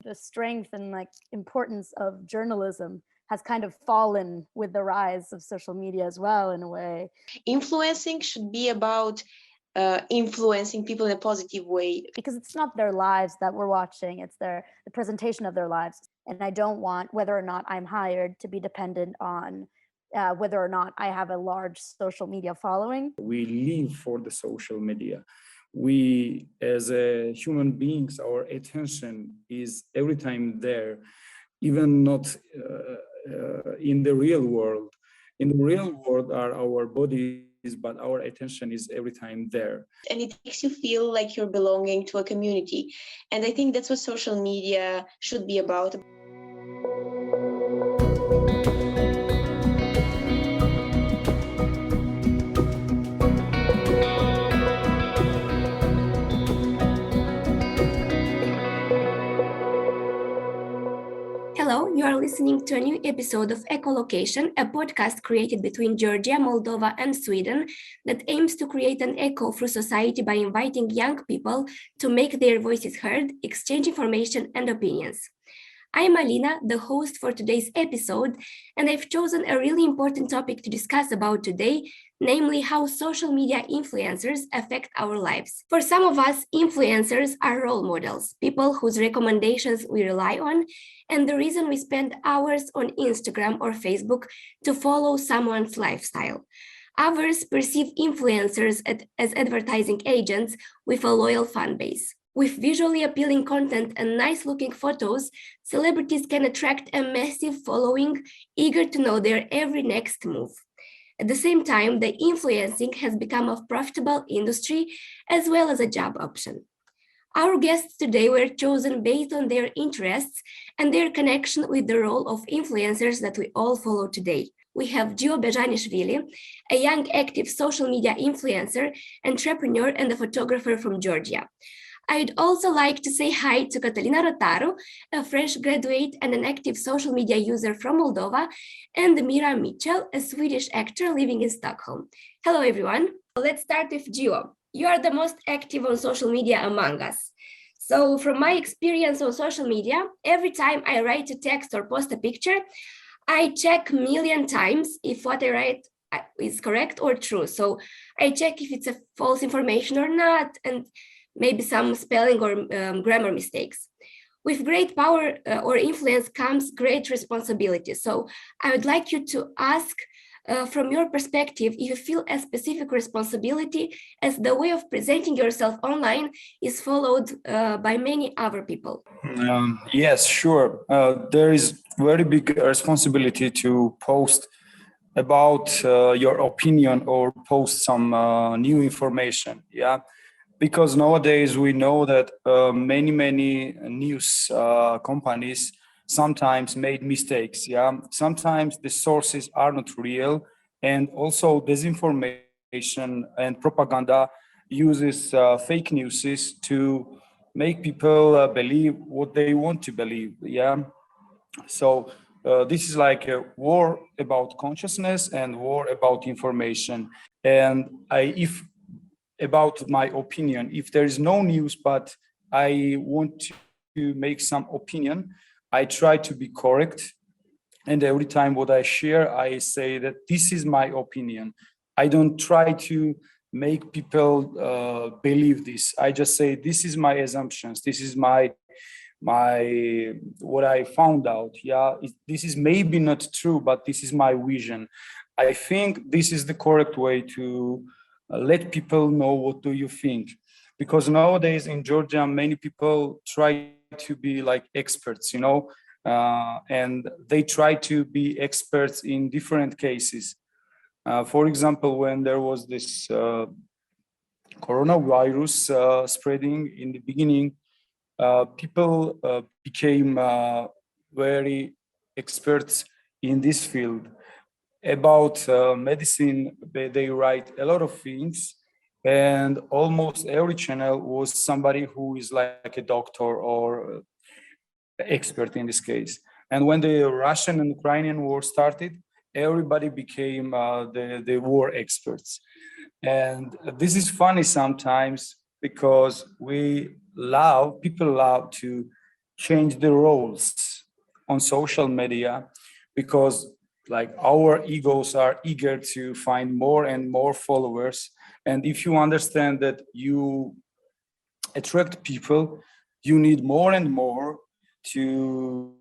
the strength and like importance of journalism has kind of fallen with the rise of social media as well, in a way. Influencing should be about influencing people in a positive way. Because it's not their lives that we're watching, it's the presentation of their lives. And I don't want, whether or not I'm hired, to be dependent on whether or not I have a large social media following. We live for the social media. We, as human beings, our attention is every time there, even not in the real world. In the real world are our bodies, but our attention is every time there. And it makes you feel like you're belonging to a community. And I think that's what social media should be about. Hello, you are listening to a new episode of Echolocation, a podcast created between Georgia, Moldova, and Sweden that aims to create an echo through society by inviting young people to make their voices heard, exchange information and opinions. I'm Alina, the host for today's episode, and I've chosen a really important topic to discuss about today, namely how social media influencers affect our lives. For some of us, influencers are role models, people whose recommendations we rely on, and the reason we spend hours on Instagram or Facebook to follow someone's lifestyle. Others perceive influencers as advertising agents with a loyal fan base. With visually appealing content and nice-looking photos, celebrities can attract a massive following, eager to know their every next move. At the same time, the influencing has become a profitable industry as well as a job option. Our guests today were chosen based on their interests and their connection with the role of influencers that we all follow today. We have Gio Bejanishvili, a young active social media influencer, entrepreneur, and a photographer from Georgia. I'd also like to say hi to Catalina Rotaru, a fresh graduate and an active social media user from Moldova, and Mira Mitchell, a Swedish actor living in Stockholm. Hello, everyone. Let's start with Gio. You are the most active on social media among us. So from my experience on social media, every time I write a text or post a picture, I check a million times if what I write is correct or true. So I check if it's a false information or not, and maybe some spelling or grammar mistakes. With great power or influence comes great responsibility. So I would like you to ask, from your perspective, if you feel a specific responsibility as the way of presenting yourself online is followed by many other people. Yes, sure. There is very big responsibility to post about your opinion or post some new information. Yeah. Because nowadays we know that many news companies sometimes made mistakes. Yeah, sometimes the sources are not real, and also disinformation and propaganda uses fake news to make people believe what they want to believe. Yeah, so this is like a war about consciousness and war about information. And if about my opinion, if there is no news, but I want to make some opinion, I try to be correct. And every time what I share, I say that this is my opinion. I don't try to make people believe this. I just say, this is my assumptions. This is my what I found out. Yeah, this is maybe not true, but this is my vision. I think this is the correct way to let people know what do you think, because nowadays in Georgia many people try to be like experts, and they try to be experts in different cases. For example, when there was this coronavirus spreading in the beginning, people became very experts in this field. About medicine, they write a lot of things, and almost every channel was somebody who is like a doctor or expert in this case. And when the Russian and Ukrainian war started, everybody became the war experts. And this is funny sometimes, because people love to change the roles on social media, because like our egos are eager to find more and more followers. And if you understand that you attract people, you need more and more to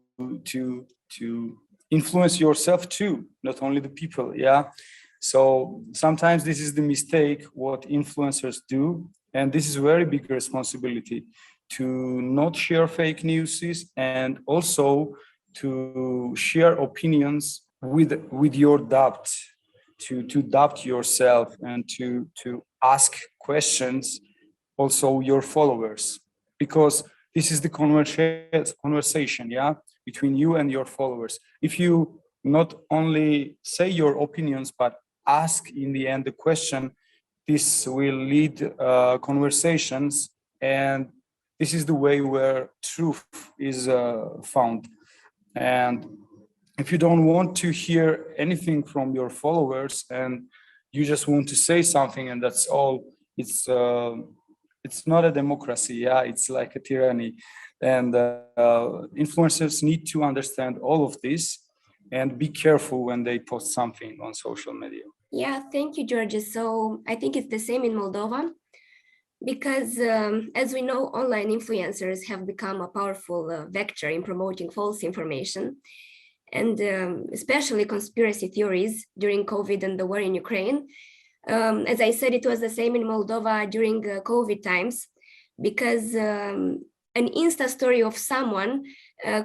influence yourself too, not only the people. Yeah. So sometimes this is the mistake what influencers do, and this is a very big responsibility to not share fake news and also to share opinions with your doubt, to doubt yourself and to ask questions also your followers, because this is the conversation, yeah, between you and your followers. If you not only say your opinions but ask in the end the question, this will lead conversations, and this is the way where truth is found. And if you don't want to hear anything from your followers and you just want to say something and that's all, it's not a democracy. Yeah, it's like a tyranny. And influencers need to understand all of this and be careful when they post something on social media. Yeah, thank you, Georgia. So I think it's the same in Moldova, because as we know, online influencers have become a powerful vector in promoting false information, and especially conspiracy theories during COVID and the war in Ukraine. As I said, it was the same in Moldova during COVID times, because an Insta story of someone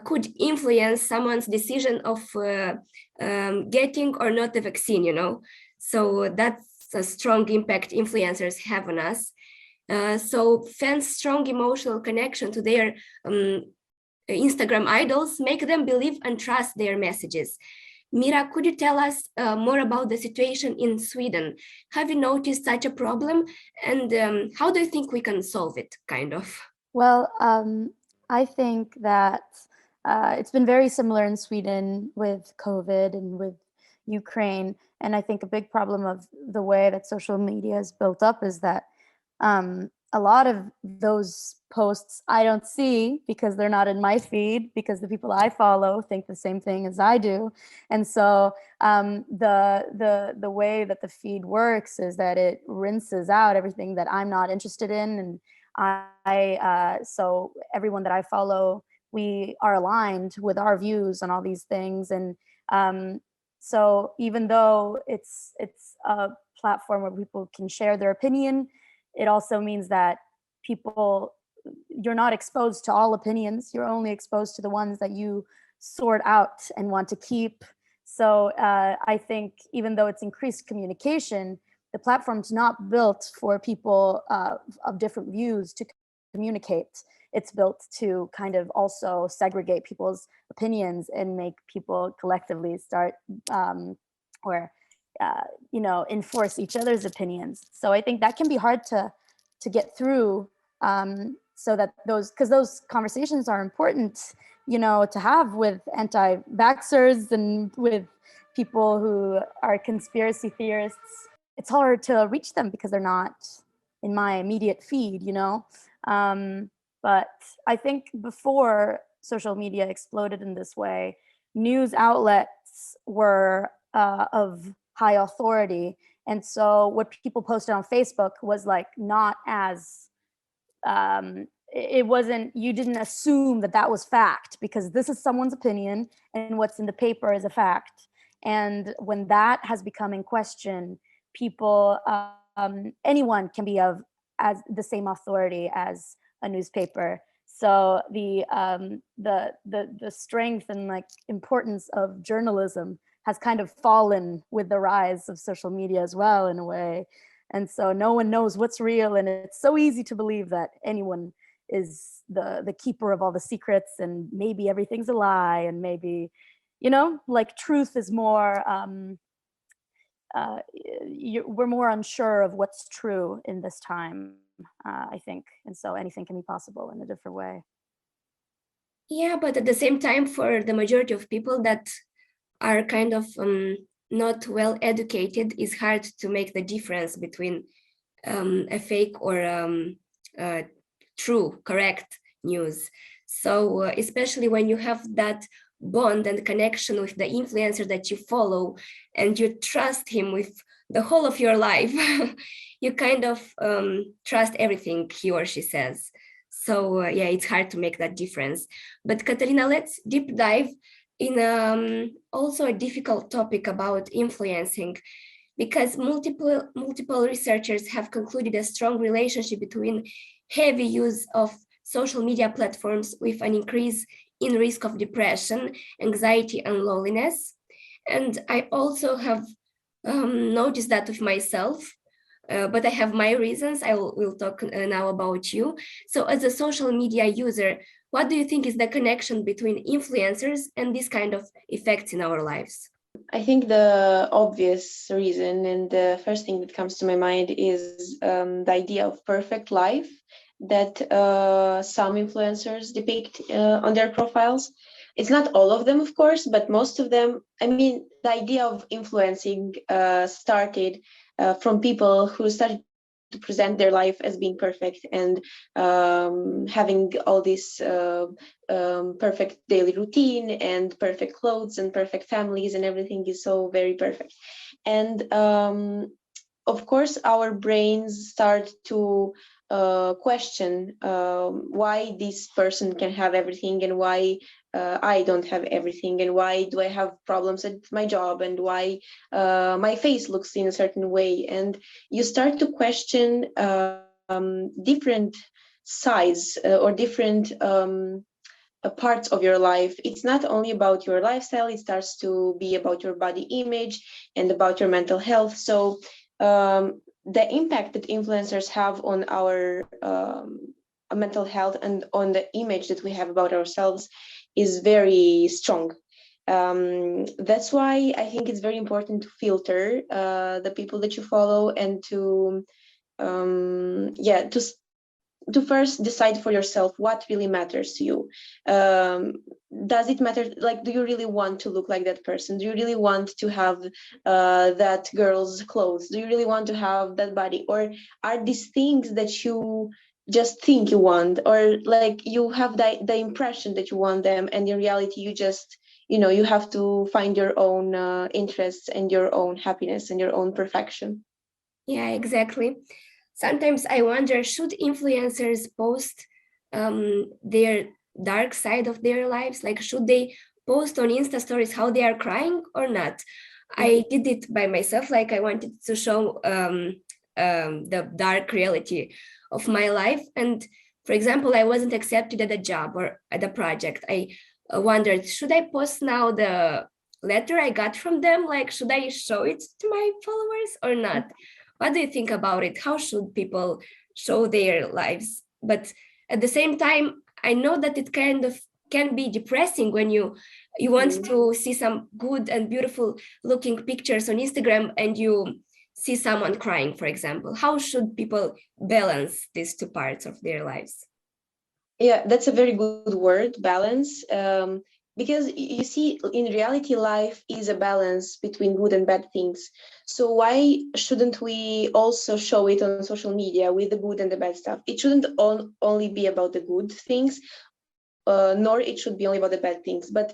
could influence someone's decision of getting or not the vaccine, you know. So that's a strong impact influencers have on us. So fans' strong emotional connection to their Instagram idols make them believe and trust their messages. Mira, could you tell us more about the situation in Sweden? Have you noticed such a problem, and how do you think we can solve it, kind of? Well, I think that it's been very similar in Sweden with COVID and with Ukraine. And I think a big problem of the way that social media is built up is that a lot of those posts I don't see because they're not in my feed, because the people I follow think the same thing as I do. And so the way that the feed works is that it rinses out everything that I'm not interested in. And so everyone that I follow, we are aligned with our views on all these things. And so even though it's a platform where people can share their opinion, it also means that you're not exposed to all opinions. You're only exposed to the ones that you sort out and want to keep. So I think even though it's increased communication, the platform's not built for people of different views to communicate. It's built to kind of also segregate people's opinions and make people collectively start enforce each other's opinions. So I think that can be hard to get through, so that because those conversations are important, to have with anti-vaxxers and with people who are conspiracy theorists. It's hard to reach them because they're not in my immediate feed, but I think before social media exploded in this way, news outlets were of high authority. And so what people posted on Facebook was like not as, it wasn't, you didn't assume that was fact, because this is someone's opinion and what's in the paper is a fact. And when that has become in question, people, anyone can be as the same authority as a newspaper. So the strength and like importance of journalism has kind of fallen with the rise of social media as well, in a way. And so no one knows what's real, and it's so easy to believe that anyone is the keeper of all the secrets, and maybe everything's a lie, and maybe, like truth is more, we're more unsure of what's true in this time, I think. And so anything can be possible in a different way. Yeah, but at the same time, for the majority of people that are kind of not well educated, it's hard to make the difference between a fake or true, correct news. So especially when you have that bond and connection with the influencer that you follow and you trust him with the whole of your life, you kind of trust everything he or she says. So yeah, it's hard to make that difference. But Katarina, let's deep dive in also a difficult topic about influencing, because multiple researchers have concluded a strong relationship between heavy use of social media platforms with an increase in risk of depression, anxiety, and loneliness. And I also have noticed that with myself, but I have my reasons. I will talk now about you. So as a social media user, what do you think is the connection between influencers and this kind of effects in our lives? I think the obvious reason and the first thing that comes to my mind is the idea of perfect life that some influencers depict on their profiles. It's not all of them, of course, but most of them. I mean, the idea of influencing started from people who started to present their life as being perfect and having all this perfect daily routine and perfect clothes and perfect families, and everything is so very perfect. And of course, our brains start to question why this person can have everything and why I don't have everything, and why do I have problems at my job, and why my face looks in a certain way. And you start to question different sides or different parts of your life. It's not only about your lifestyle, it starts to be about your body image and about your mental health. So the impact that influencers have on our mental health and on the image that we have about ourselves is very strong. That's why I think it's very important to filter the people that you follow, and to first decide for yourself what really matters to you. Does it matter? Like, do you really want to look like that person? Do you really want to have that girl's clothes? Do you really want to have that body? Or are these things that you just think you want, or like you have the impression that you want them, and in reality you just, you have to find your own interests and your own happiness and your own perfection. Yeah, exactly. Sometimes I wonder, should influencers post their dark side of their lives? Like, should they post on Insta stories how they are crying or not? I did it by myself. Like, I wanted to show the dark reality of my life. And for example, I wasn't accepted at a job or at a project. I wondered, should I post now the letter I got from them? Like, should I show it to my followers or not? What do you think about it? How should people show their lives? But at the same time, I know that it kind of can be depressing when you want to see some good and beautiful looking pictures on Instagram and you see someone crying, for example. How should people balance these two parts of their lives? Yeah, that's a very good word, balance. Because you see, in reality, life is a balance between good and bad things. So why shouldn't we also show it on social media with the good and the bad stuff? It shouldn't only be about the good things, nor it should be only about the bad things. But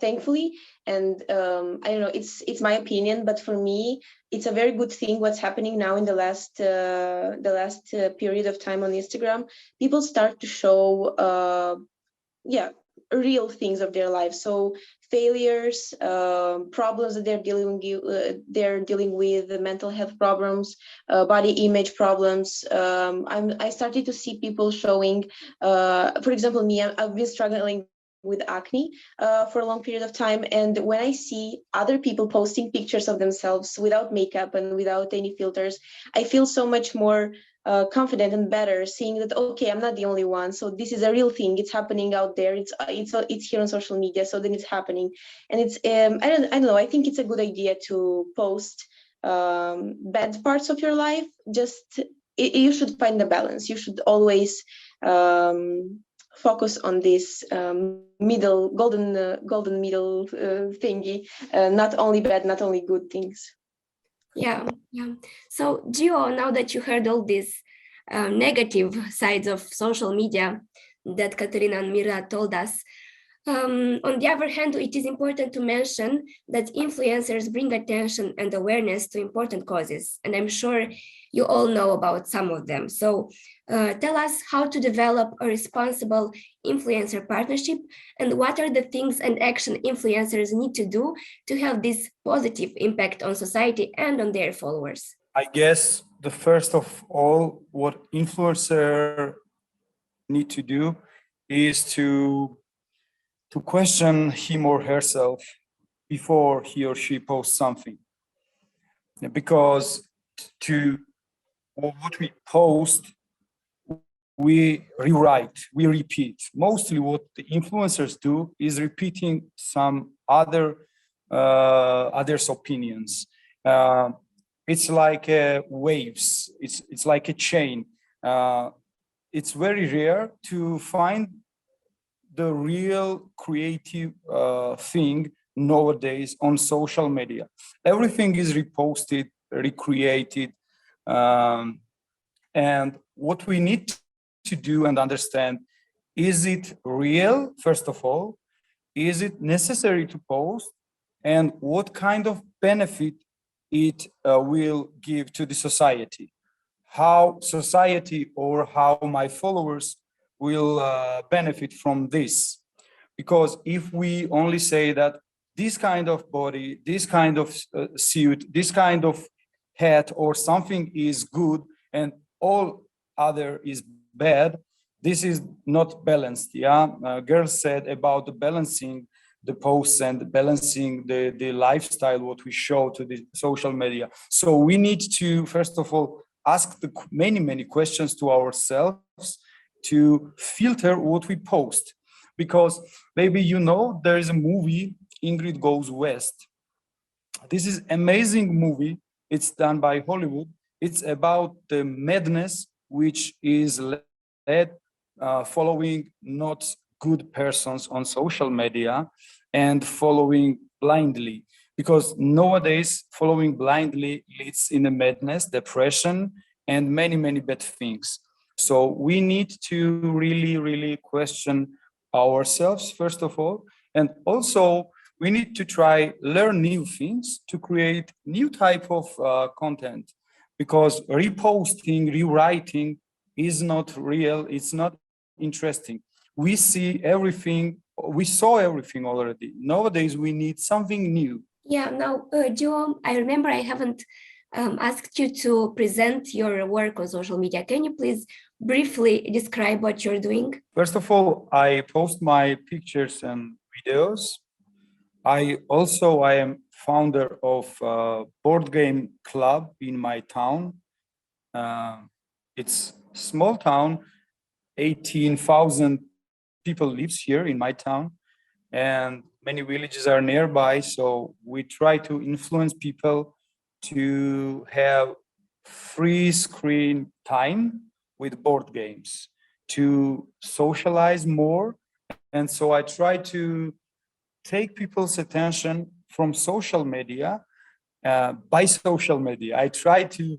thankfully, and I don't know, it's my opinion, but for me, it's a very good thing what's happening now in the last period of time on Instagram. People start to show real things of their lives. So failures, problems that they're dealing with, the mental health problems, body image problems. I started to see people showing, for example, me, I've been struggling with acne for a long period of time, and when I see other people posting pictures of themselves without makeup and without any filters, I feel so much more confident and better, seeing that okay, I'm not the only one. So this is a real thing. It's happening out there. It's here on social media. So then it's happening, and it's I don't know. I think it's a good idea to post bad parts of your life. Just you should find the balance. You should always focus on this golden middle thingy. Not only bad, not only good things. Yeah. So Gio, now that you heard all these negative sides of social media, that Catalina and Mira told us. On the other hand, it is important to mention that influencers bring attention and awareness to important causes, and I'm sure you all know about some of them. So tell us how to develop a responsible influencer partnership, and what are the things and action influencers need to do to have this positive impact on society and on their followers. I guess the first of all, what influencer need to do is to question him or herself before he or she posts something. Because what we post, we rewrite, we repeat. Mostly what the influencers do is repeating some others' opinions. It's like waves, it's like a chain. It's very rare to find the real creative thing nowadays on social media. Everything is reposted, recreated, and what we need to do and understand, is it real, first of all? Is it necessary to post? And what kind of benefit it will give to the society? How society or how my followers will benefit from this? Because if we only say that this kind of body, this kind of suit, this kind of hat or something is good and all other is bad, this is not balanced. Girl said about the balancing the posts and balancing the lifestyle what we show to the social media. So we need to first of all ask the many questions to ourselves to filter what we post. Because maybe there is a movie, Ingrid Goes West. This is amazing movie. It's done by Hollywood. It's about the madness which is led following not good persons on social media and following blindly. Because nowadays following blindly leads in a madness, depression, and many bad things. So we need to really question ourselves first of all, and also we need to try learn new things to create new type of content, because reposting, rewriting is not real, it's not interesting. We see everything, we saw everything already. Nowadays we need something new. Yeah, now Joe, I remember I haven't asked you to present your work on social media. Can you please briefly describe what you're doing? First of all, I post my pictures and videos. I am founder of a board game club in my town. It's small town, 18,000 people lives here in my town, and many villages are nearby. So we try to influence people to have free screen time with board games, to socialize more. And so I try to take people's attention from social media by social media. I try to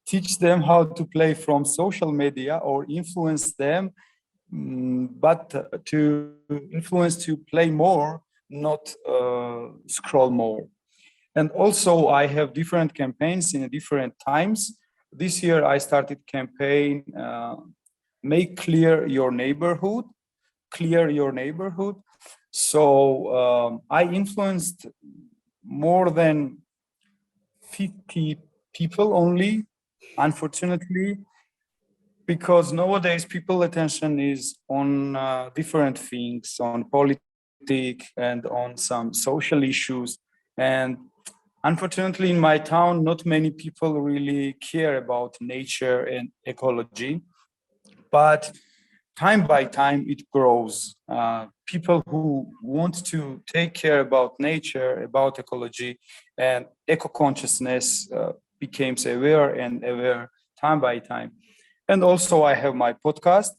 teach them how to play from social media or influence them, but to influence to play more, not scroll more. And also I have different campaigns in different times. This year I started campaign, make clear your neighborhood. So I influenced more than 50 people only, unfortunately, because nowadays people's attention is on different things, on politics and on some social issues. And unfortunately in my town, not many people really care about nature and ecology, but time by time it grows. People who want to take care about nature, about ecology and eco-consciousness became aware time by time. And also I have my podcast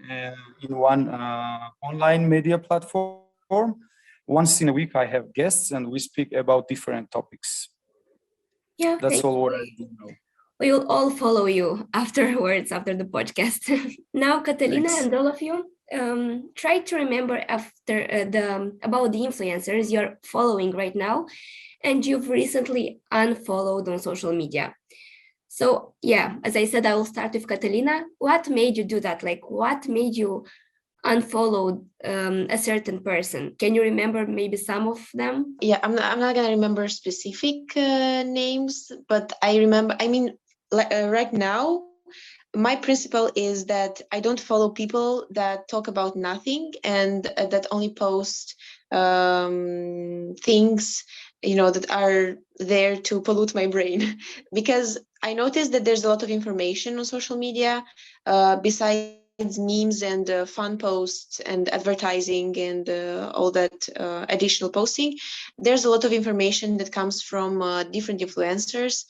in one online media platform. Once in a week I have guests and we speak about different topics. Yeah, that's all what I do know. We will all follow you afterwards, after the podcast. Now, Catalina, Thanks. and all of you, try to remember after about the influencers you're following right now and you've recently unfollowed on social media. So yeah, as I said, I will start with Catalina. What made you do that? Like, what made you unfollow a certain person? Can you remember maybe some of them? Yeah, I'm not gonna remember specific names, but I remember. I mean, right now, my principle is that I don't follow people that talk about nothing and that only post things, that are there to pollute my brain. Because I noticed that there's a lot of information on social media, besides memes and fun posts and advertising and all that additional posting. There's a lot of information that comes from different influencers.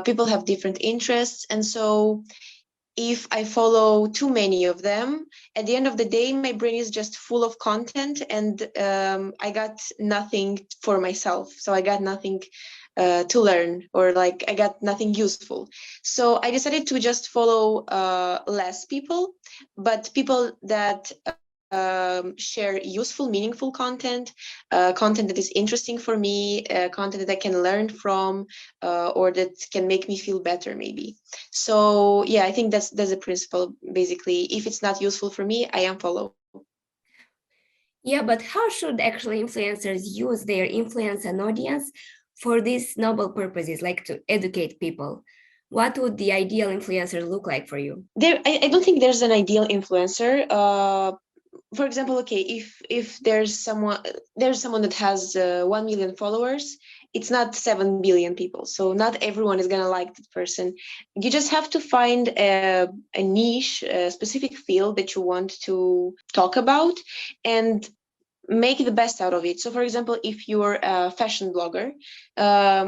People have different interests, and so if I follow too many of them, at the end of the day, my brain is just full of content, and I got nothing for myself. So I got nothing to learn, or like I got nothing useful. So I decided to just follow less people, but people that share useful, meaningful content, content that is interesting for me, content that I can learn from, or that can make me feel better, maybe. So yeah, I think that's the principle. Basically, if it's not useful for me, I unfollow. Yeah, but how should actually influencers use their influence and audience for these noble purposes, like to educate people? What would the ideal influencer look like for you? I don't think there's an ideal influencer. For example, okay, if there's someone that has 1 million followers, it's not 7 billion people, so not everyone is gonna like that person. You just have to find a niche, a specific field that you want to talk about, and make the best out of it. So for example, if you're a fashion blogger,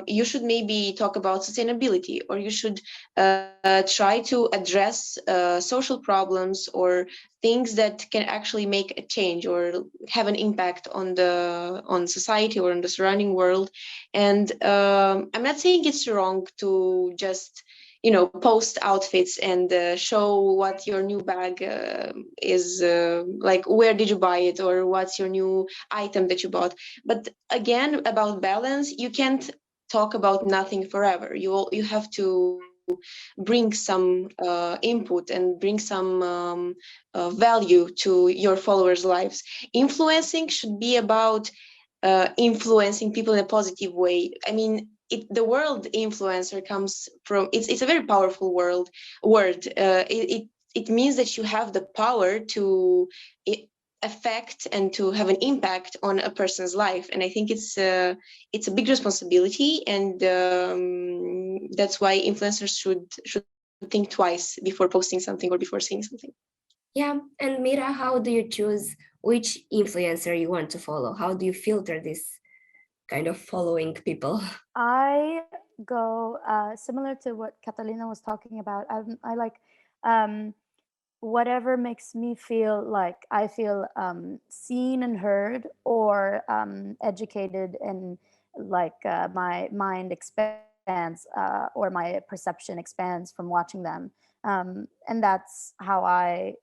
you should maybe talk about sustainability, or you should try to address social problems or things that can actually make a change or have an impact on society or on the surrounding world. And I'm not saying it's wrong to just post outfits and show what your new bag is, like where did you buy it, or what's your new item that you bought. But again, about balance, you can't talk about nothing forever. You have to bring some input and bring some value to your followers' lives. Influencing should be about influencing people in a positive way. I mean, the word influencer comes from, it's a very powerful word. It means that you have the power to affect and to have an impact on a person's life, and I think it's a big responsibility, and that's why influencers should think twice before posting something or before saying something. Yeah, and Mira, how do you choose which influencer you want to follow? How do you filter this kind of following people? I go similar to what Catalina was talking about. I like whatever makes me feel like I feel seen and heard, or educated, and like my mind expands, or my perception expands from watching them. And that's how I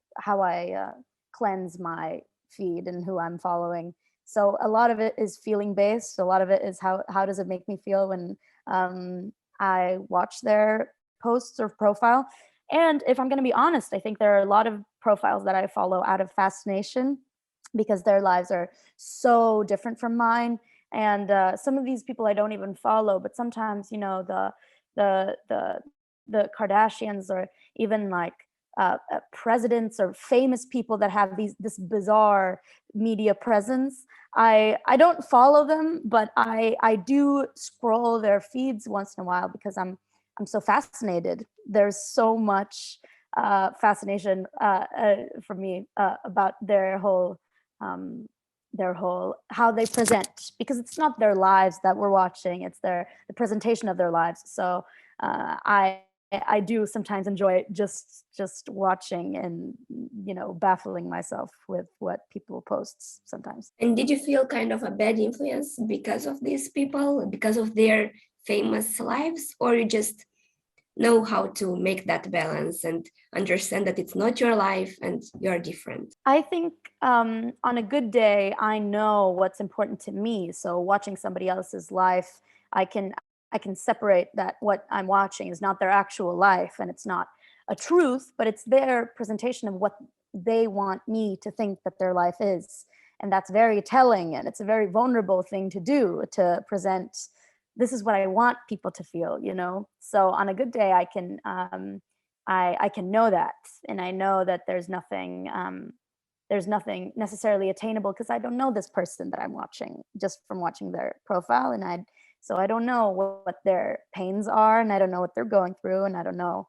cleanse my feed and who I'm following. So a lot of it is feeling based. A lot of it is how does it make me feel when I watch their posts or profile. And if I'm going to be honest, I think there are a lot of profiles that I follow out of fascination, because their lives are so different from mine. And some of these people I don't even follow, but sometimes, the Kardashians, or even like presidents or famous people that have this bizarre media presence. I don't follow them, but I do scroll their feeds once in a while, because I'm so fascinated. There's so much fascination for me about their whole how they present, because it's not their lives that we're watching, it's the presentation of their lives. So I do sometimes enjoy just watching and baffling myself with what people post sometimes. And did you feel kind of a bad influence because of these people, because of their famous lives, or you just know how to make that balance and understand that it's not your life and you're different? I think on a good day, I know what's important to me. So watching somebody else's life, I can separate that what I'm watching is not their actual life and it's not a truth, but it's their presentation of what they want me to think that their life is. And that's very telling, and it's a very vulnerable thing to do, to present, this is what I want people to feel, you know? So on a good day, I can know that, and I know that there's nothing necessarily attainable because I don't know this person that I'm watching just from watching their profile, and so I don't know what their pains are, and I don't know what they're going through, and I don't know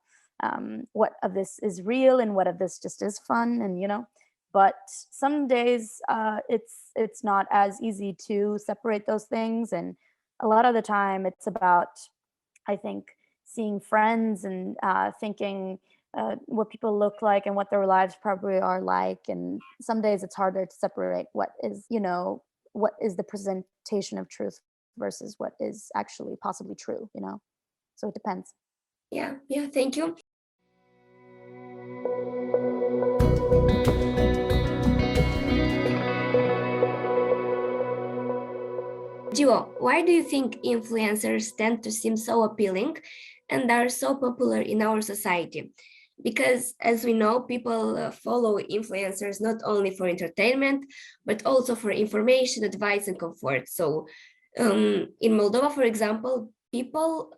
what of this is real and what of this just is fun, and you know. But some days it's not as easy to separate those things, and a lot of the time it's about, I think, seeing friends and thinking what people look like and what their lives probably are like. And some days it's harder to separate what is, you know, what is the presentation of truth versus what is actually possibly true, you know? So it depends. Yeah, thank you. Gio, why do you think influencers tend to seem so appealing and are so popular in our society? Because as we know, people follow influencers not only for entertainment, but also for information, advice, and comfort. So in Moldova, for example, people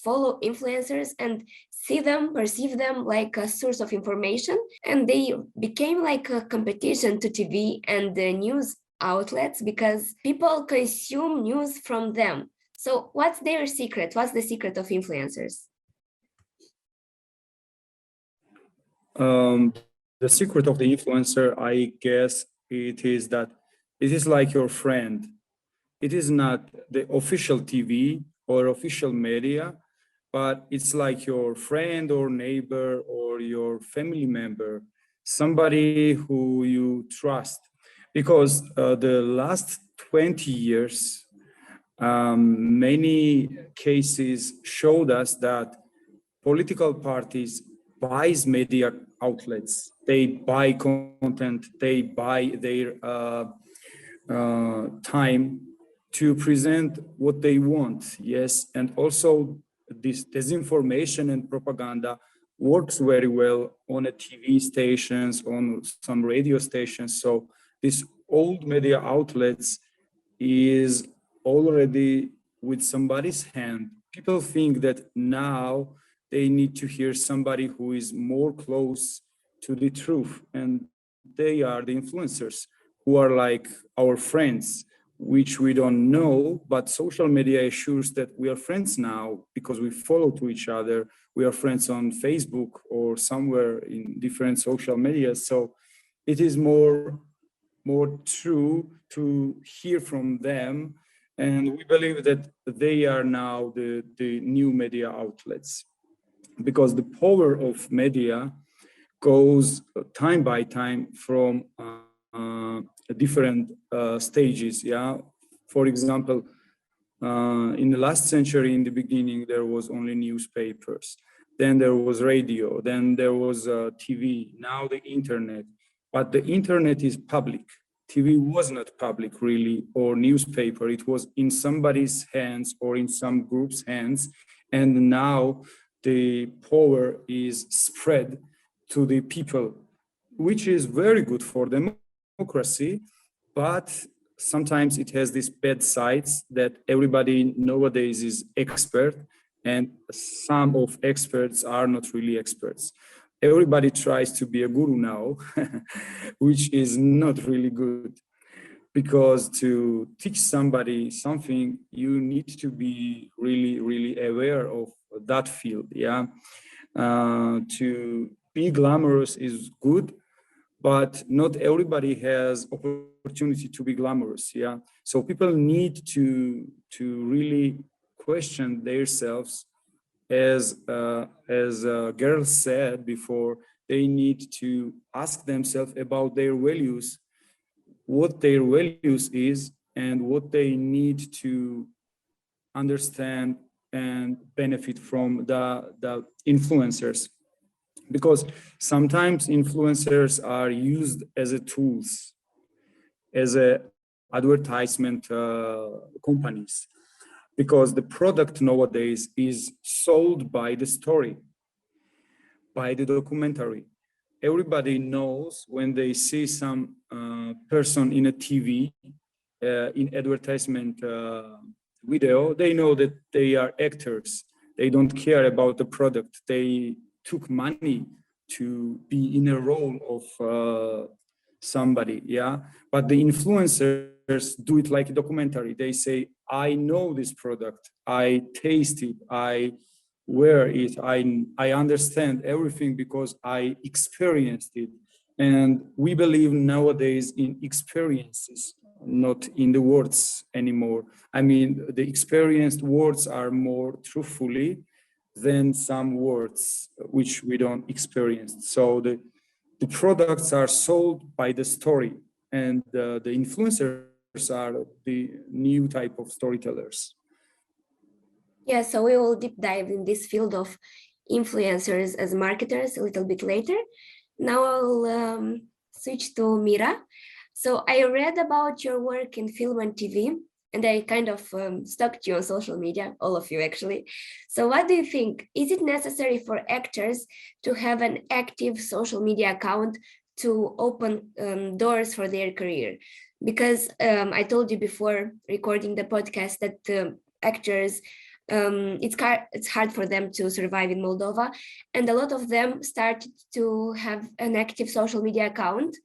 follow influencers and see them, perceive them like a source of information, and they became like a competition to TV and the news outlets because people consume news from them. So what's their secret? What's the secret of influencers? The secret of the influencer, I guess, it is that it is like your friend. It is not the official TV or official media, but it's like your friend or neighbor or your family member, somebody who you trust. Because the last 20 years, many cases showed us that political parties buys media outlets. They buy content, they buy their time to present what they want. Yes, and also this disinformation and propaganda works very well on a TV stations, on some radio stations. So these old media outlets is already with somebody's hand. People think that now they need to hear somebody who is more close to the truth, and they are the influencers who are like our friends, which we don't know, but social media assures that we are friends now because we follow to each other. We are friends on Facebook or somewhere in different social media. So it is more true to hear from them. And we believe that they are now the new media outlets, because the power of media goes time by time from different stages. Yeah, for example, in the last century, in the beginning, there was only newspapers, then there was radio, then there was TV, now the internet. But the internet is public. TV was not public really, or newspaper. It was in somebody's hands or in some group's hands. And now the power is spread to the people, which is very good for democracy, but sometimes it has these bad sides that everybody nowadays is expert, and some of experts are not really experts. Everybody tries to be a guru now, which is not really good, because to teach somebody something, you need to be really, really aware of that field. Yeah, to be glamorous is good, but not everybody has opportunity to be glamorous. Yeah, so people need to really question themselves, as girl said before. They need to ask themselves about their values, what their values is, and what they need to understand and benefit from the influencers, because sometimes influencers are used as a tools, as a advertisement companies, because the product nowadays is sold by the story, by the documentary. Everybody knows when they see some person in a TV, in advertisement video, they know that they are actors. They don't care about the product. They took money to be in a role of somebody, yeah? But the influencers do it like a documentary. They say, I know this product, I taste it, I wear it, I understand everything because I experienced it. And we believe nowadays in experiences, not in the words anymore. I mean, the experienced words are more truthfully than some words which we don't experience. So the products are sold by the story, and the influencers are the new type of storytellers. Yeah, so we will deep dive in this field of influencers as marketers a little bit later. Now I'll switch to Mira. So I read about your work in film and TV, and I kind of stalked you on social media, all of you actually. So what do you think? Is it necessary for actors to have an active social media account to open doors for their career? Because I told you before recording the podcast that actors, it's hard for them to survive in Moldova, and a lot of them started to have an active social media account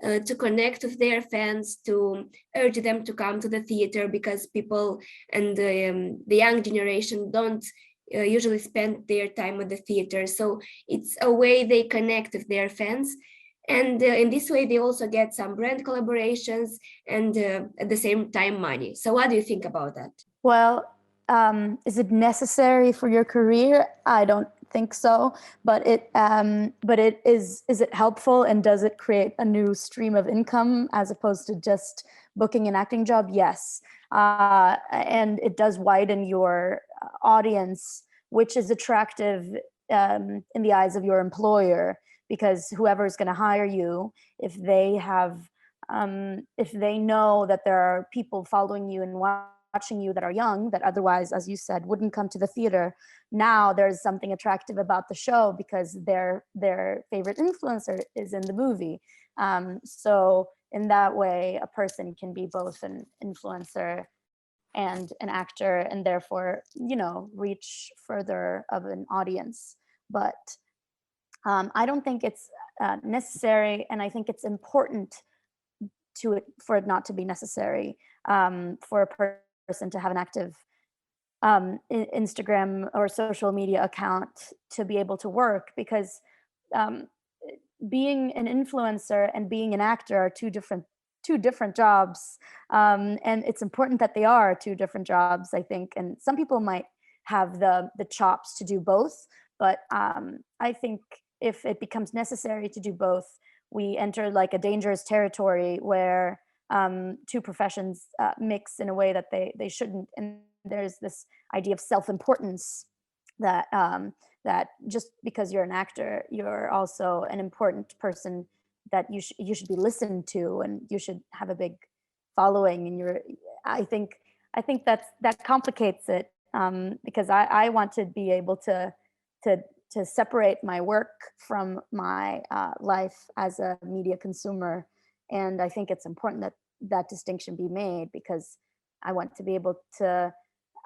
to connect with their fans, to urge them to come to the theater, because people and the young generation don't usually spend their time at the theater. So it's a way they connect with their fans. And in this way, they also get some brand collaborations and at the same time money. So what do you think about that? Well, is it necessary for your career? I don't think so, but it is it helpful, and does it create a new stream of income as opposed to just booking an acting job? Yes. And it does widen your audience, which is attractive in the eyes of your employer, because whoever is going to hire you, if they know that there are people following you and watching you that are young, that otherwise, as you said, wouldn't come to the theater, now there's something attractive about the show because their favorite influencer is in the movie. So in that way, a person can be both an influencer and an actor, and therefore, reach further of an audience. But I don't think it's necessary, and I think it's important for it not to be necessary for a person to have an active Instagram or social media account to be able to work, because being an influencer and being an actor are two different jobs, and it's important that they are two different jobs, I think. And some people might have the chops to do both, but I think if it becomes necessary to do both, we enter like a dangerous territory where two professions mix in a way that they shouldn't. And there's this idea of self-importance that that just because you're an actor, you're also an important person, that you should be listened to, and you should have a big following. And I think that complicates it, because I want to be able to separate my work from my life as a media consumer. And I think it's important that distinction be made, because I want to be able to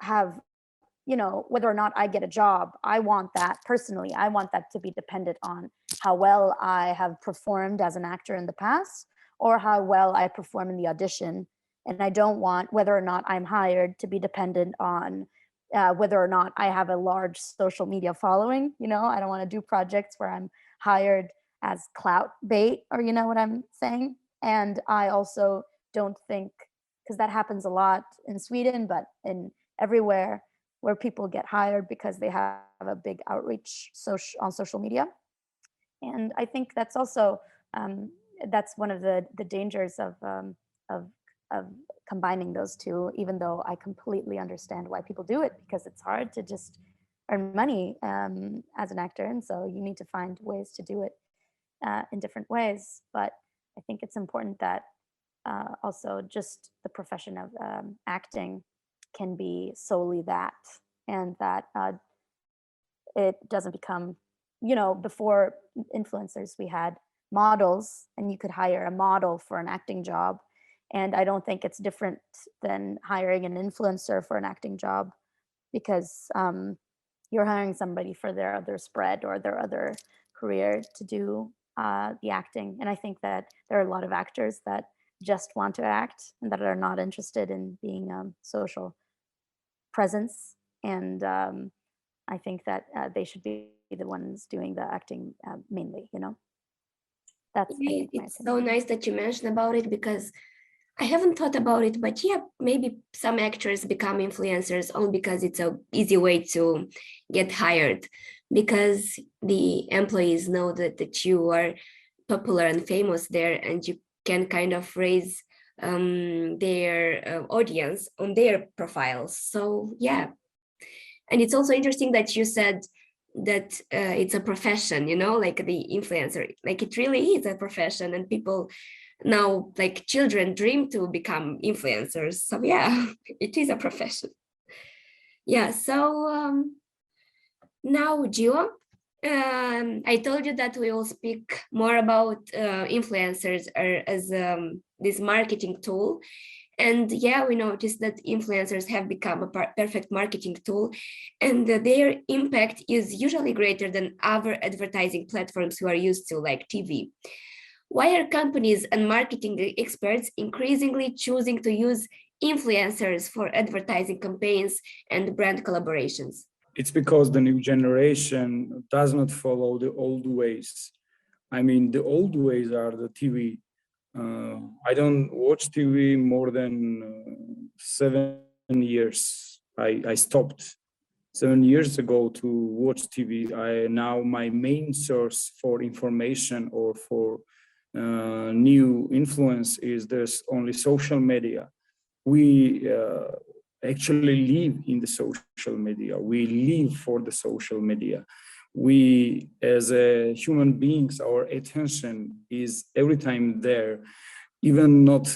have, whether or not I get a job, I want that personally. I want that to be dependent on how well I have performed as an actor in the past, or how well I perform in the audition. And I don't want, whether or not I'm hired, to be dependent on whether or not I have a large social media following. I don't want to do projects where I'm hired as clout bait, or you know what I'm saying? And I also don't think, because that happens a lot in Sweden, but in everywhere, where people get hired because they have a big outreach on social media. And I think that's also that's one of the dangers of combining those two, even though I completely understand why people do it, because it's hard to just earn money as an actor. And so you need to find ways to do it in different ways. But I think it's important that also just the profession of acting can be solely that, and that it doesn't become, before influencers, we had models, and you could hire a model for an acting job. And I don't think it's different than hiring an influencer for an acting job, because you're hiring somebody for their other spread or their other career to do the acting. And I think that there are a lot of actors that just want to act and that are not interested in being social presence. And I think that they should be the ones doing the acting mainly, That's it's so nice that you mentioned about it, because I haven't thought about it, but yeah, maybe some actors become influencers only because it's an easy way to get hired, because the employees know that you are popular and famous there, and you can kind of raise their audience on their profiles. So yeah, and it's also interesting that you said that it's a profession, like the influencer, like it really is a profession, and people now, like children, dream to become influencers. So yeah, it is a profession. Yeah, so now, Gio, I told you that we will speak more about influencers as this marketing tool. And yeah, we noticed that influencers have become a perfect marketing tool, and their impact is usually greater than other advertising platforms we are used to, like TV. Why are companies and marketing experts increasingly choosing to use influencers for advertising campaigns and brand collaborations? It's because the new generation does not follow the old ways. I mean, the old ways are the TV. I don't watch TV more than 7 years. I stopped 7 years ago to watch TV. Now my main source for information or for new influence is there's only social media. We actually live in the social media. We live for the social media. We, as a human beings, our attention is every time there, even not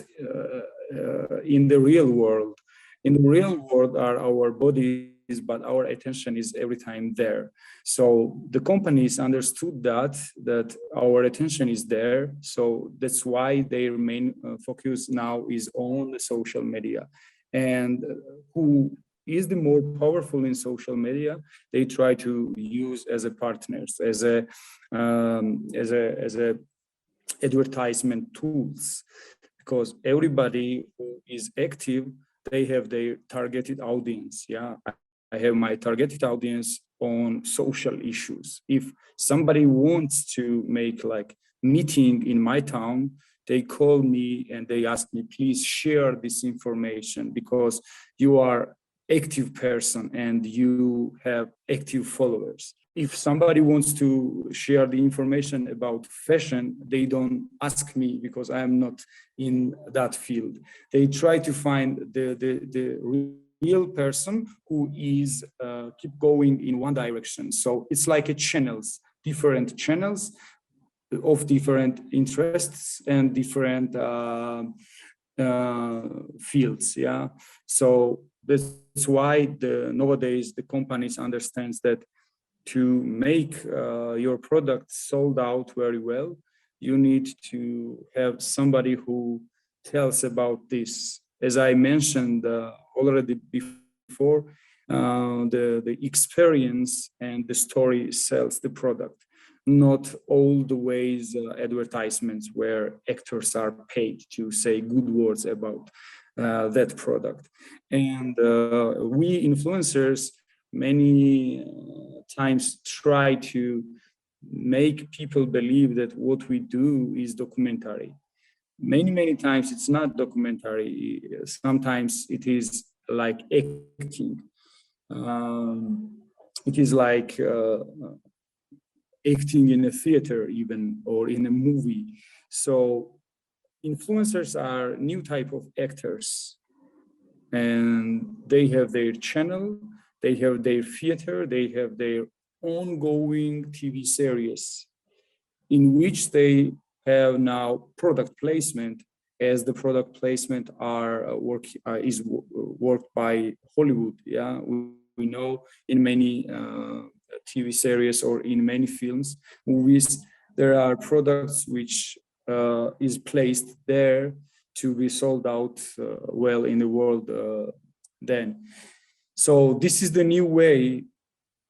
in the real world. In the real world are our bodies, but our attention is every time there. So the companies understood that our attention is there. So that's why their main focus now is on the social media. And who is the more powerful in social media, they try to use as a partners, as a advertisement tools, because everybody who is active, they have their targeted audience. Yeah, I have my targeted audience on social issues. If somebody wants to make like meeting in my town, they call me and they ask me, please share this information because you are active person and you have active followers. If somebody wants to share the information about fashion, they don't ask me because I am not in that field. They try to find the real person who is keep going in one direction. So it's like a channels, different channels of different interests and different fields. Yeah. So that's why nowadays the companies understands that to make your product sold out very well, you need to have somebody who tells about this. As I mentioned already before, the experience and the story sells the product, not all the ways advertisements where actors are paid to say good words about that product. And we influencers many times try to make people believe that what we do is documentary. Many times it's not documentary. Sometimes it is like acting. It is like acting in a theater even, or in a movie. So influencers are new type of actors. and they have their channel, they have their theater, they have their ongoing TV series in which they have now product placement, as the product placement is worked by Hollywood. Yeah, we know in many TV series or in many films, movies, there are products which is placed there to be sold out well in the world then. So this is the new way,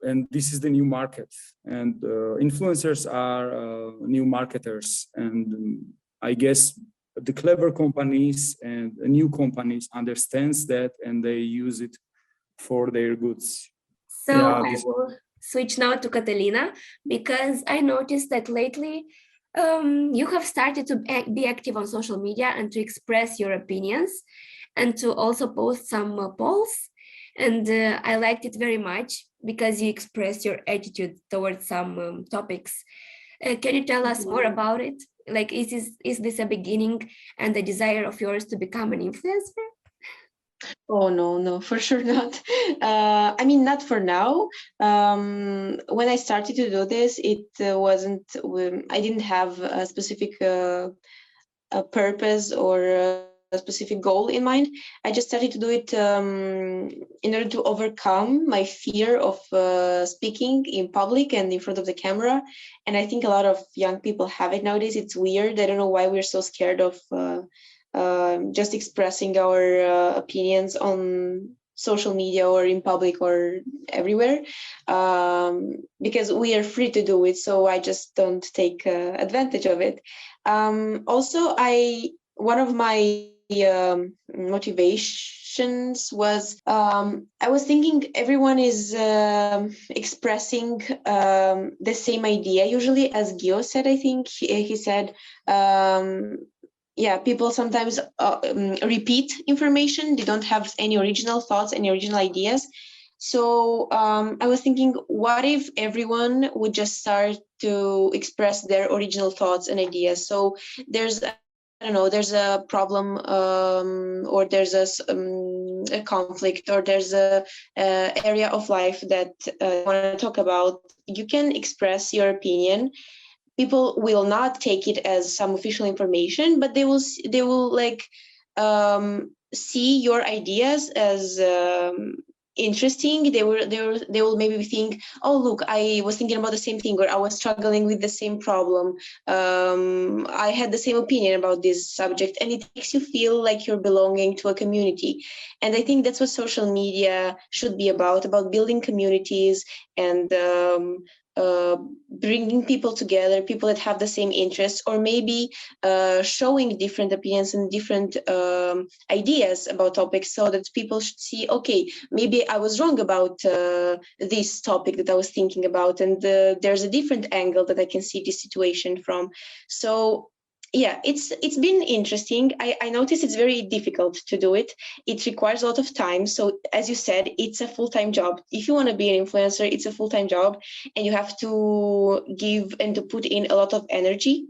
and this is the new market, and influencers are new marketers, and I guess the clever companies and new companies understands that, and they use it for their goods. So I will switch now to Catalina, because I noticed that lately you have started to be active on social media and to express your opinions and to also post some polls. And I liked it very much because you expressed your attitude towards some topics. Can you tell us more about it? Like, is this a beginning and a desire of yours to become an influencer? Oh, no, for sure not. I mean, not for now. When I started to do this, it wasn't, I didn't have a specific a purpose or a specific goal in mind. I just started to do it in order to overcome my fear of speaking in public and in front of the camera. And I think a lot of young people have it nowadays. It's weird. I don't know why we're so scared of just expressing our opinions on social media or in public or everywhere, because we are free to do it. So I just don't take advantage of it. Also, one of my motivations was I was thinking everyone is expressing the same idea usually, as Gio said. I think he said people sometimes repeat information. They don't have any original thoughts, any original ideas. So I was thinking, what if everyone would just start to express their original thoughts and ideas? So there's a problem or there's a conflict, or there's a area of life that I want to talk about. You can express your opinion. People will not take it as some official information, but they will like see your ideas as interesting. They will maybe think, oh, look, I was thinking about the same thing, or I was struggling with the same problem. I had the same opinion about this subject, and it makes you feel like you're belonging to a community. And I think that's what social media should be about building communities and bringing people together, people that have the same interests, or maybe showing different opinions and different ideas about topics, so that people should see, okay, maybe I was wrong about this topic that I was thinking about, and there's a different angle that I can see this situation from. So yeah, it's been interesting. I noticed it's very difficult to do it. It requires a lot of time. So as you said, it's a full-time job. If you want to be an influencer, it's a full-time job, and you have to give and to put in a lot of energy,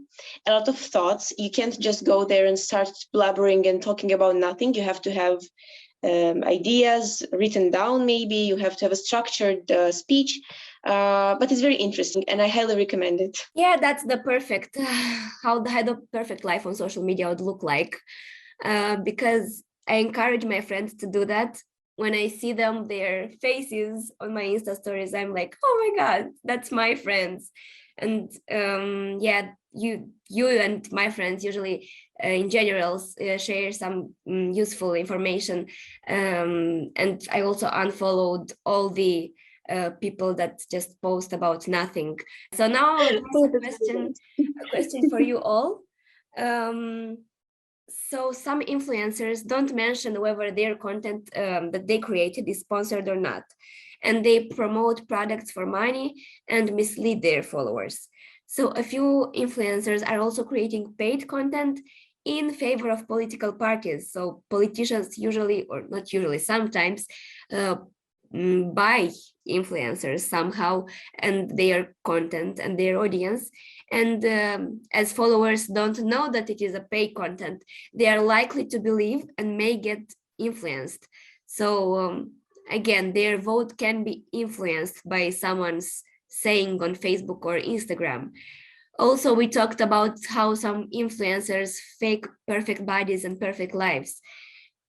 a lot of thoughts. You can't just go there and start blabbering and talking about nothing. You have to have ideas written down. Maybe you have to have a structured speech. But it's very interesting, and I highly recommend it. Yeah, that's the perfect, how the perfect life on social media would look like, because I encourage my friends to do that. When I see them, their faces on my Insta stories, I'm like, oh my God, that's my friends. And you and my friends usually in general share some useful information. And I also unfollowed all the people that just post about nothing. So now a question for you all. So some influencers don't mention whether their content that they created is sponsored or not, and they promote products for money and mislead their followers. So a few influencers are also creating paid content in favor of political parties. So politicians usually, or not usually, sometimes buy influencers somehow and their content and their audience. And as followers don't know that it is a paid content, they are likely to believe and may get influenced. So again, their vote can be influenced by someone's saying on Facebook or Instagram. Also, we talked about how some influencers fake perfect bodies and perfect lives.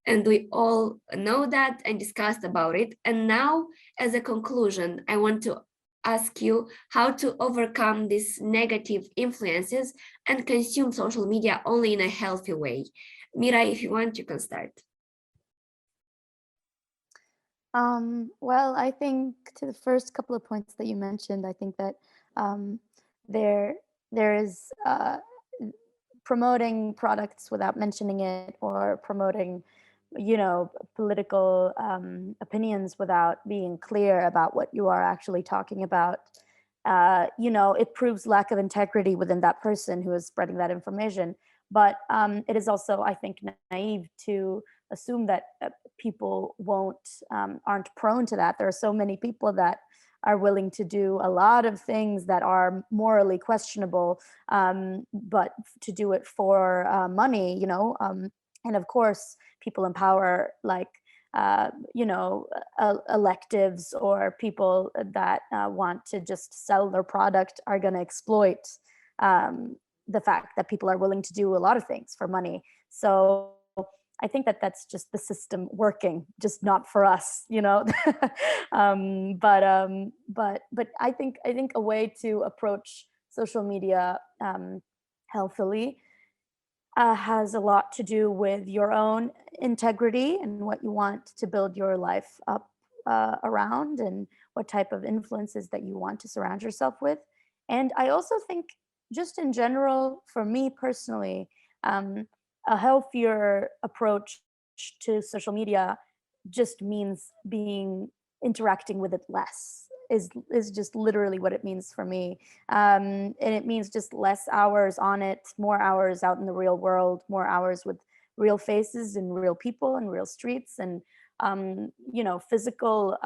And we all know that and discussed about it. And now, as a conclusion, I want to ask you how to overcome these negative influences and consume social media only in a healthy way. Mira, if you want, you can start. Well, I think to the first couple of points that you mentioned, I think that there is promoting products without mentioning it, or promoting, political opinions without being clear about what you are actually talking about. It proves lack of integrity within that person who is spreading that information. But it is also, I think, naive to assume that people aren't prone to that. There are so many people that are willing to do a lot of things that are morally questionable, but to do it for money, and of course, people in power, like electives or people that want to just sell their product, are going to exploit the fact that people are willing to do a lot of things for money. So I think that that's just the system working, just not for us, but I think a way to approach social media healthily has a lot to do with your own integrity and what you want to build your life up around, and what type of influences that you want to surround yourself with. And I also think, just in general, for me personally, a healthier approach to social media just means interacting with it less, is just literally what it means for me. And it means just less hours on it, more hours out in the real world, more hours with real faces and real people and real streets, and physical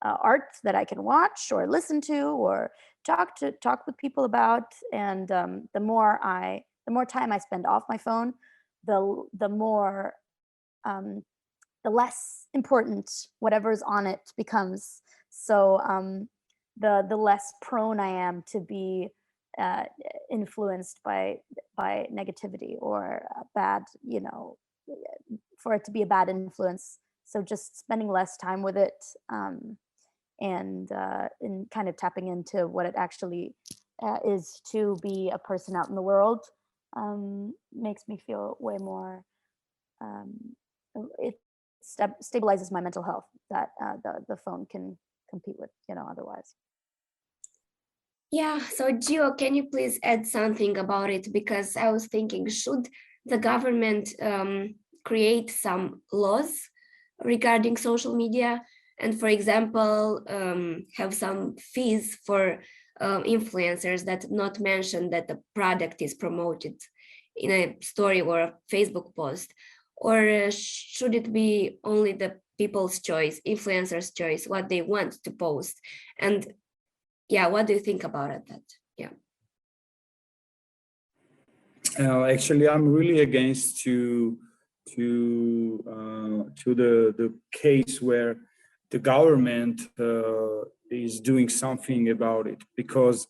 art that I can watch or listen to or talk with people about. And the more time I spend off my phone, the more the less important whatever's on it becomes. So the less prone I am to be influenced by negativity or bad, for it to be a bad influence. So just spending less time with it, and kind of tapping into what it actually is to be a person out in the world, makes me feel way more, it stabilizes my mental health that the phone can compete with, otherwise. Yeah, so Gio, can you please add something about it? Because I was thinking, should the government create some laws regarding social media, and, for example, have some fees for influencers that not mention that the product is promoted in a story or a Facebook post? Or should it be only the people's choice, influencers' choice, what they want to post? And yeah, what do you think about it? Yeah. Actually, I'm really against to the case where the government is doing something about it, because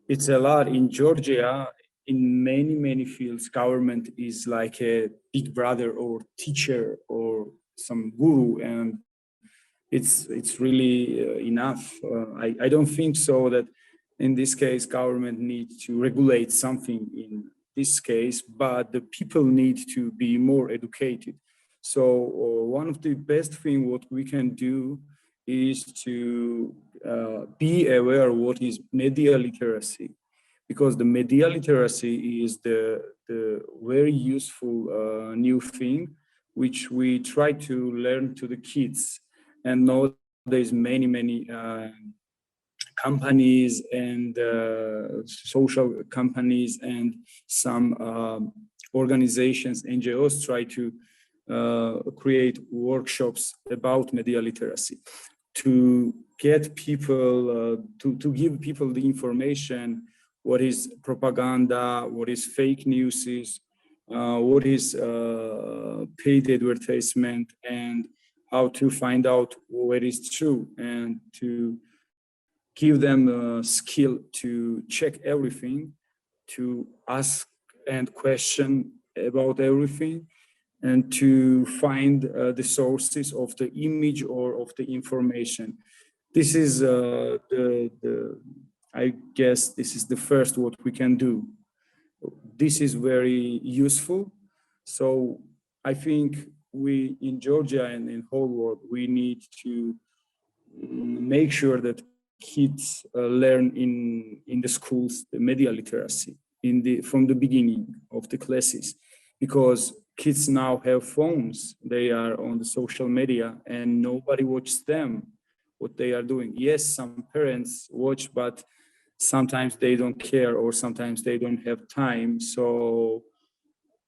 it's a lot in Georgia. In many fields, government is like a big brother or teacher or some guru, and it's really enough. I don't think so that in this case government needs to regulate something in this case, but the people need to be more educated. So one of the best thing what we can do is to be aware of what is media literacy, because the media literacy is the very useful new thing which we try to learn to the kids. And nowadays many companies and social companies and some organizations, NGOs, try to create workshops about media literacy to get people to give people the information what is propaganda, what is fake news is, what is paid advertisement, and how to find out what is true, and to give them a skill to check everything, to ask and question about everything, and to find the sources of the image or of the information. This is I guess this is the first what we can do. This is very useful. So I think we in Georgia and in whole world, we need to make sure that kids learn in the schools the media literacy from the beginning of the classes, because kids now have phones, they are on the social media, and nobody watches them what they are doing. Yes, some parents watch, but sometimes they don't care, or sometimes they don't have time. So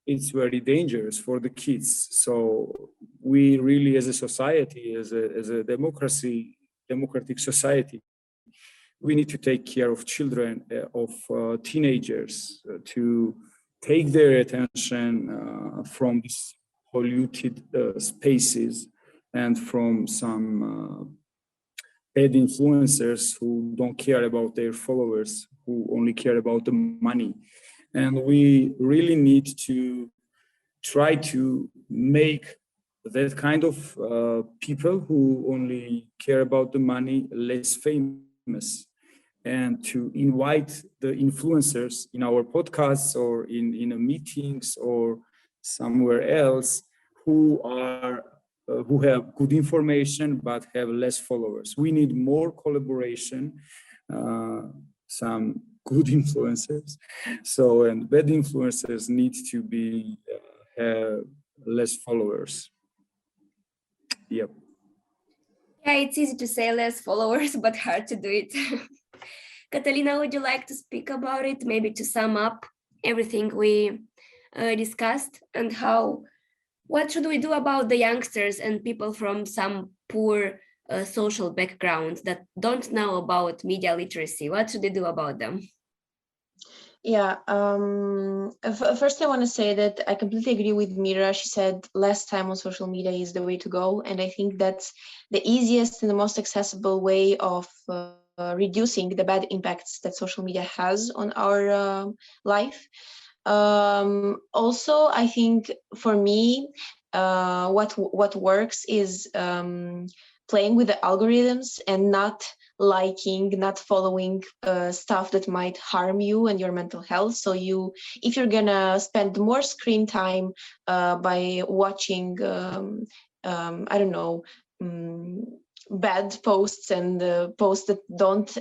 it's very dangerous for the kids. So we really, as a society, as a democratic society, we need to take care of children, of teenagers, to take their attention from these polluted spaces, and from some bad influencers who don't care about their followers, who only care about the money. And we really need to try to make that kind of people who only care about the money less famous, and to invite the influencers in our podcasts or in meetings or somewhere else, who are who have good information but have less followers. We need more collaboration, some good influencers. So, and bad influencers need to be have less followers. Yep. Yeah, it's easy to say less followers, but hard to do it. Catalina, would you like to speak about it? Maybe to sum up everything we discussed, and what should we do about the youngsters and people from some poor social backgrounds that don't know about media literacy? What should they do about them? Yeah, first I want to say that I completely agree with Mira. She said less time on social media is the way to go. And I think that's the easiest and the most accessible way of reducing the bad impacts that social media has on our life. Also, I think for me, what works is playing with the algorithms and not following stuff that might harm you and your mental health. So if you're gonna spend more screen time by watching, I don't know, bad posts and posts that don't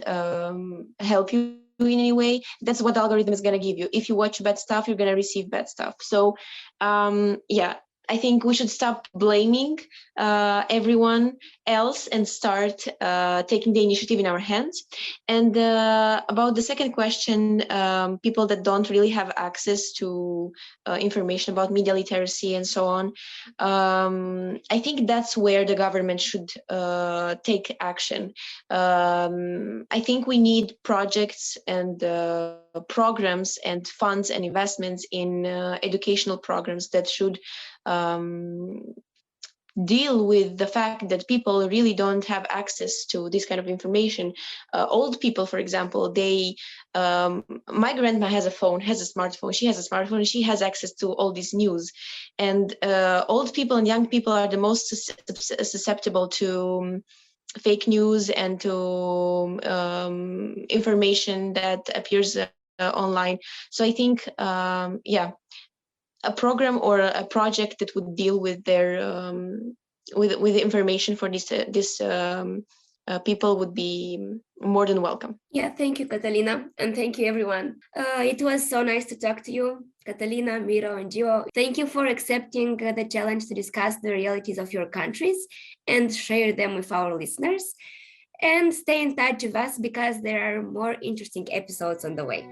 help you in any way, that's what the algorithm is going to give you. If you watch bad stuff, you're going to receive bad stuff. So yeah, I think we should stop blaming everyone else and start taking the initiative in our hands. And about the second question, people that don't really have access to information about media literacy and so on, I think that's where the government should take action. I think we need projects and programs and funds and investments in educational programs that should deal with the fact that people really don't have access to this kind of information. Old people, for example, my grandma has a smartphone. She has a smartphone and she has access to all this news. And old people and young people are the most susceptible to fake news and to information that appears online. So I think, yeah, a program or a project that would deal with their with information for this people would be more than welcome. Yeah, thank you, Catalina, and thank you, everyone. It was so nice to talk to you, Catalina, Miro, and Gio. Thank you for accepting the challenge to discuss the realities of your countries and share them with our listeners. And stay in touch with us because there are more interesting episodes on the way.